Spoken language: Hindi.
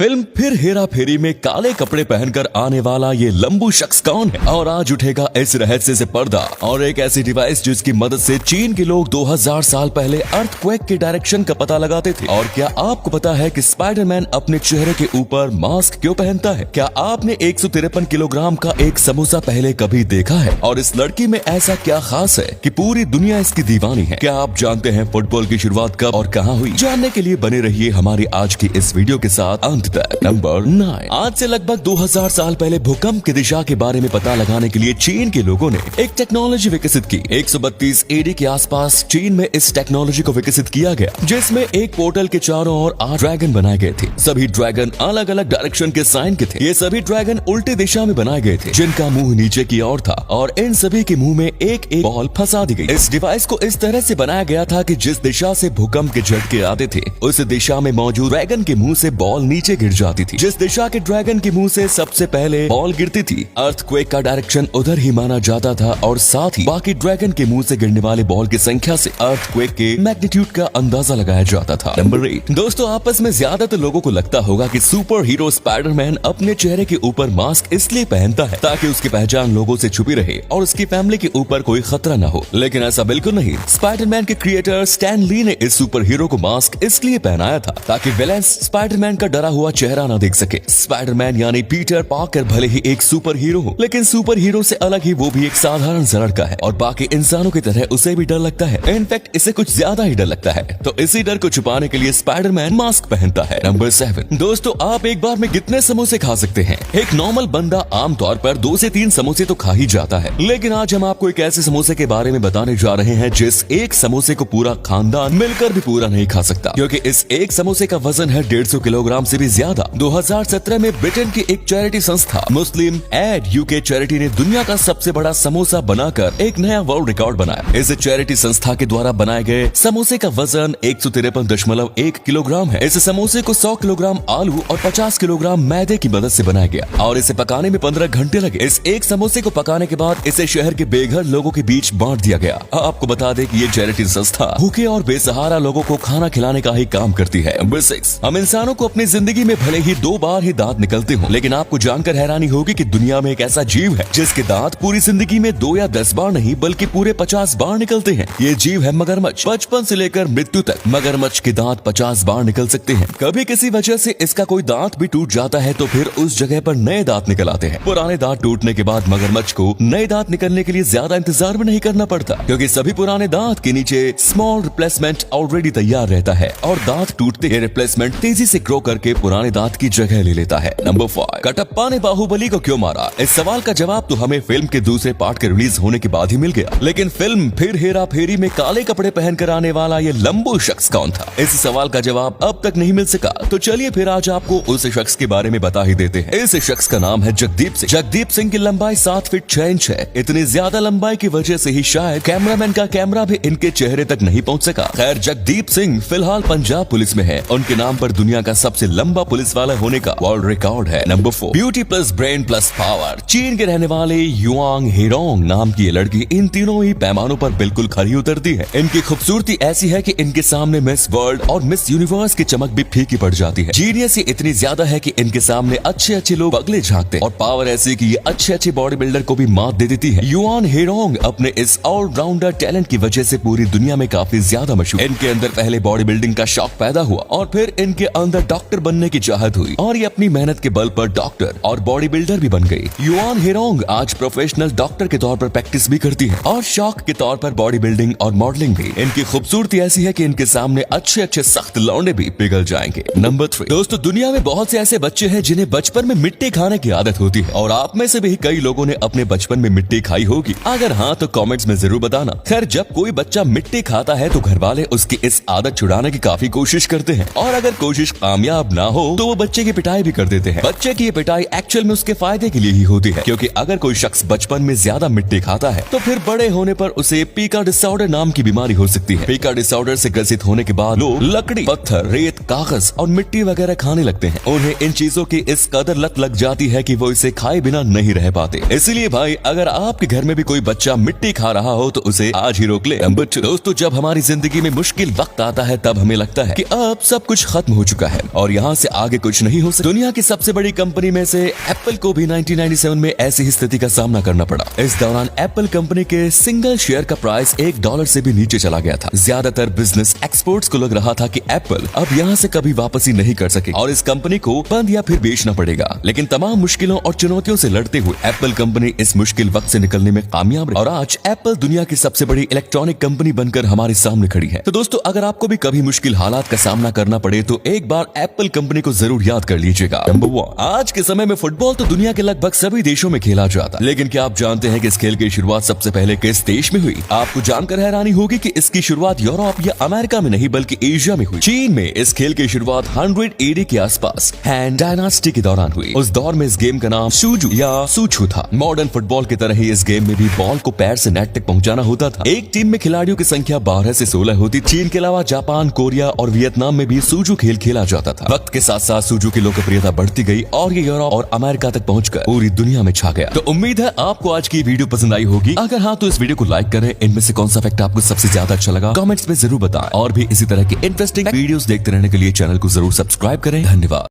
फिल्म फिर हेरा फेरी में काले कपड़े पहनकर आने वाला ये लंबू शख्स कौन है और आज उठेगा इस रहस्य से पर्दा और एक ऐसी डिवाइस जिसकी मदद से चीन के लोग 2000 साल पहले अर्थक्वेक के डायरेक्शन का पता लगाते थे। और क्या आपको पता है कि स्पाइडरमैन अपने चेहरे के ऊपर मास्क क्यों पहनता है? क्या आपने 153 किलोग्राम का एक समोसा पहले कभी देखा है? और इस लड़की में ऐसा क्या खास है कि पूरी दुनिया इसकी दीवानी है? क्या आप जानते हैं फुटबॉल की शुरुआत कब और कहां हुई? जानने के लिए बने रहिए हमारी आज की इस वीडियो के साथ अंत तक। नंबर 9। आज से लगभग 2000 साल पहले भूकंप की दिशा के बारे में पता लगाने के लिए चीन के लोगों ने एक टेक्नोलॉजी विकसित की। 132 एडी के आसपास चीन में इस टेक्नोलॉजी को विकसित किया गया, जिसमें एक पोर्टल के चारों ओर 8 ड्रैगन बनाए गए थे। सभी ड्रैगन अलग अलग डायरेक्शन के साइन के थे। ये सभी ड्रैगन उल्टी दिशा में बनाए गए थे, जिनका मुंह नीचे की ओर था और इन सभी के मुंह में एक एक बॉल फंसा दी गई। इस डिवाइस को इस तरह से बनाया गया था कि जिस दिशा से भूकंप के झटके आते थे उस दिशा में मौजूद ड्रैगन के मुंह से बॉल नीचे गिर जाती थी। जिस दिशा के ड्रैगन के मुंह से सबसे पहले बॉल गिरती थी, अर्थक्वेक का डायरेक्शन उधर ही माना जाता था और साथ ही बाकी ड्रैगन के मुंह से गिरने वाले बॉल की संख्या से अर्थक्वेक के मैग्नीट्यूड का अंदाजा लगाया जाता था। नंबर 8। दोस्तों, आपस में ज्यादातर लोगों को लगता होगा कि सुपर हीरो स्पाइडरमैन अपने चेहरे के ऊपर मास्क इसलिए पहनता है ताकि उसकी पहचान लोगों से छुपी रहे और उसकी फैमिली के ऊपर कोई खतरा न हो, लेकिन ऐसा बिल्कुल नहीं। स्पाइडरमैन के क्रिएटर स्टैन ली ने इस सुपर हीरो को मास्क इसलिए पहनाया था ताकि विलेंस स्पाइडरमैन का डरा हुआ चेहरा न देख सके। स्पाइडरमैन यानी पीटर पार्कर भले ही एक सुपर हीरो हो, लेकिन सुपर हीरो से अलग ही वो भी एक साधारण सा लड़का है और बाकी इंसानों की तरह उसे भी डर लगता है। इनफैक्ट इसे कुछ ज्यादा ही डर लगता है, तो इसी डर को छुपाने के लिए स्पाइडरमैन मास्क पहनता है। नंबर 7। दोस्तों, आप एक बार में कितने समोसे खा सकते हैं? एक नॉर्मल बंदा आमतौर पर 2 से 3 समोसे तो खा ही जाता है, लेकिन आज हम आपको एक ऐसे समोसे के बारे में बताने जा रहे हैं जिस एक समोसे को पूरा खानदान मिलकर भी पूरा नहीं खा सकता, क्योंकि इस एक समोसे का वजन है 150 किलोग्राम से भी ज्यादा। 2017 में ब्रिटेन की एक चैरिटी संस्था मुस्लिम एड यूके चैरिटी ने दुनिया का सबसे बड़ा समोसा बनाकर एक नया वर्ल्ड रिकॉर्ड बनाया। इस चैरिटी संस्था के द्वारा बनाए गए समोसे का वजन 153.1 किलोग्राम है। इस समोसे को 100 किलोग्राम आलू और 50 किलोग्राम मैदे की मदद से बनाया गया और इसे पकाने में 15 घंटे लगे। इस एक समोसे को पकाने के बाद इसे शहर के बेघर लोगों के बीच बांट दिया गया। आपको बता दें कि ये चैरिटी संस्था भूखे और बेसहारा लोगों को खाना खिलाने का ही काम करती है। नंबर 6। हम इंसानों को अपनी जिंदगी में भले ही 2 बार ही दांत निकलते हों, लेकिन आपको जानकर हैरानी होगी कि दुनिया में एक ऐसा जीव है जिसके दांत पूरी जिंदगी में 2 या 10 बार नहीं बल्कि पूरे 50 बार निकलते हैं। ये जीव है मगरमच्छ। बचपन से लेकर मृत्यु तक मगरमच्छ के दांत 50 बार निकल सकते हैं। कभी किसी वजह से इसका कोई दांत भी टूट जाता है तो फिर उस जगह पर नए दांत निकल आते हैं। पुराने दांत टूटने के बाद मगरमच्छ को नए दांत निकलने के लिए ज्यादा इंतजार भी नहीं करना पड़ता, क्योंकि सभी पुराने दांत के नीचे स्मॉल रिप्लेसमेंट ऑलरेडी तैयार रहता है और दांत टूटते ही रिप्लेसमेंट तेजी से ग्रो करके पुराने दांत की जगह ले लेता है। नंबर 5। कटप्पा ने बाहुबली को क्यों मारा? इस सवाल का जवाब तो हमें फिल्म के दूसरे पार्ट के रिलीज होने के बाद ही मिल गया, लेकिन फिल्म फिर हेरा फेरी में काले कपड़े पहनकर आने वाला ये लंबू शख्स कौन था? इस सवाल का जवाब अब तक नहीं मिल सका, तो चलिए फिर आज आपको उस शख्स के बारे में बता ही देते हैं। इस शख्स का नाम है जगदीप सिंह। जगदीप सिंह की लंबाई 7 फीट 6 इंच है। इतनी ज्यादा लंबाई की वजह से ही शायद कैमरामैन का कैमरा भी इनके चेहरे तक नहीं पहुंच सका। खैर, जगदीप सिंह फिलहाल पंजाब पुलिस में है। उनके नाम पर दुनिया का सबसे लंबा पुलिस वाला होने का वर्ल्ड रिकॉर्ड है। Number 4। Beauty plus brain plus power. चीन के रहने वाले युआंग हेरोंग नाम की ये लड़की इन तीनों ही पैमानों पर बिल्कुल खरी उतरती है। इनकी खूबसूरती ऐसी है कि इनके सामने मिस वर्ल्ड और मिस यूनिवर्स की चमक भी फीकी पड़ जाती है। जीनियस ये इतनी ज्यादा है कि इनके सामने अच्छे अच्छे लोग अगले झांकते हैं और पावर ऐसी कि ये अच्छे अच्छे बॉडी बिल्डर को भी मात दे देती है। युआन हेरोंग अपने इस ऑलराउंडर टैलेंट की वजह से पूरी दुनिया में काफी ज्यादा मशहूर। इनके अंदर पहले बॉडी बिल्डिंग का शौक पैदा हुआ और फिर इनके अंदर डॉक्टर बनने की चाहत हुई और ये अपनी मेहनत के बल पर डॉक्टर और बॉडी बिल्डर भी बन गई। युआन हेरोंग आज प्रोफेशनल डॉक्टर के तौर पर प्रैक्टिस भी करती है और शौक के तौर पर बॉडी बिल्डिंग और मॉडलिंग भी। इनकी खूबसूरती ऐसी है कि इनके सामने अच्छे अच्छे सख्त लौंडे भी पिघल जाएंगे। नंबर 3। दोस्तों, दुनिया में बहुत से ऐसे बच्चे हैं जिन्हें बचपन में मिट्टी खाने की आदत होती है और आप में से भी कई लोगों ने अपने बचपन में मिट्टी खाई होगी। अगर हाँ तो कमेंट्स में जरूर बताना। खैर, जब कोई बच्चा मिट्टी खाता है तो घर वाले उसकी इस आदत छुड़ाने की काफी कोशिश करते हैं और अगर कोशिश कामयाब ना हो तो वो बच्चे की पिटाई भी कर देते हैं। बच्चे की ये पिटाई एक्चुअल में उसके फायदे के लिए ही होती है, क्योंकि अगर कोई शख्स बचपन में ज्यादा मिट्टी खाता है तो फिर बड़े होने पर उसे पीका डिसऑर्डर नाम की बीमारी हो सकती है। पीका डिसऑर्डर से ग्रसित होने के बाद लोग लकड़ी, पत्थर, रेत, कागज और मिट्टी वगैरह खाने लगते हैं। उन्हें इन चीजों की इस कदर लत लग जाती है कि वो इसे खाए बिना नहीं रह पाते। इसलिए भाई, अगर आपके घर में भी कोई बच्चा मिट्टी खा रहा हो तो उसे आज ही रोक ले। नंबर 2। दोस्तों, जब हमारी जिंदगी में मुश्किल वक्त आता है तब हमें लगता है कि अब सब कुछ खत्म हो चुका है और यहाँ से आगे कुछ नहीं हो सकता। दुनिया की सबसे बड़ी कंपनी में से एप्पल को भी 1997 में ऐसी ही स्थिति का सामना करना पड़ा। इस दौरान एप्पल कंपनी के सिंगल शेयर का प्राइस $1 से भी नीचे चला गया था। ज्यादातर बिजनेस एक्सपर्ट्स को लग रहा था कि एप्पल अब यहाँ से कभी वापसी नहीं कर सकेगी और इस कंपनी को बंद या फिर बेचना पड़ेगा। लेकिन तमाम मुश्किलों और चुनौतियों से लड़ते हुए एप्पल कंपनी इस मुश्किल वक्त से निकलने में कामयाब रही और आज एप्पल दुनिया की सबसे बड़ी इलेक्ट्रॉनिक कंपनी बनकर हमारे सामने खड़ी है। तो दोस्तों, अगर आपको भी कभी मुश्किल हालात का सामना करना पड़े तो एक बार एप्पल कंपनी को जरूर याद कर लीजिएगा। नंबर 1, आज के समय में फुटबॉल तो दुनिया के लगभग सभी देशों में खेला जाता है, लेकिन क्या आप जानते हैं कि इस खेल की शुरुआत सबसे पहले किस देश में हुई? आपको जानकर हैरानी होगी कि इसकी शुरुआत यूरोप या अमेरिका में नहीं बल्कि एशिया में हुई। चीन में इस खेल की शुरुआत 100 AD के आसपास हैन डायनास्टी के दौरान हुई। उस दौर में इस गेम का नाम शूजू या सूछू था। मॉडर्न फुटबॉल की तरह ही इस गेम में भी बॉल को पैर से नेट तक पहुंचाना होता था। एक टीम में खिलाड़ियों की संख्या 12 से 16 होती। चीन के अलावा जापान, कोरिया और वियतनाम में भी सूजू खेल खेला जाता था। वक्त के साथ साथ सूजू की लोकप्रियता बढ़ती गई और ये यूरोप और अमेरिका तक पहुंचकर पूरी दुनिया में छा गया। तो उम्मीद है आपको आज की वीडियो पसंद आई होगी। अगर हाँ तो इस वीडियो को लाइक करें। इनमें से कौन सा फैक्ट आपको सबसे ज्यादा अच्छा लगा कमेंट्स में जरूर बताएं और भी इसी तरह की इंटरेस्टिंग वीडियोस देखते रहने के लिए चैनल को जरूर सब्सक्राइब करें। धन्यवाद।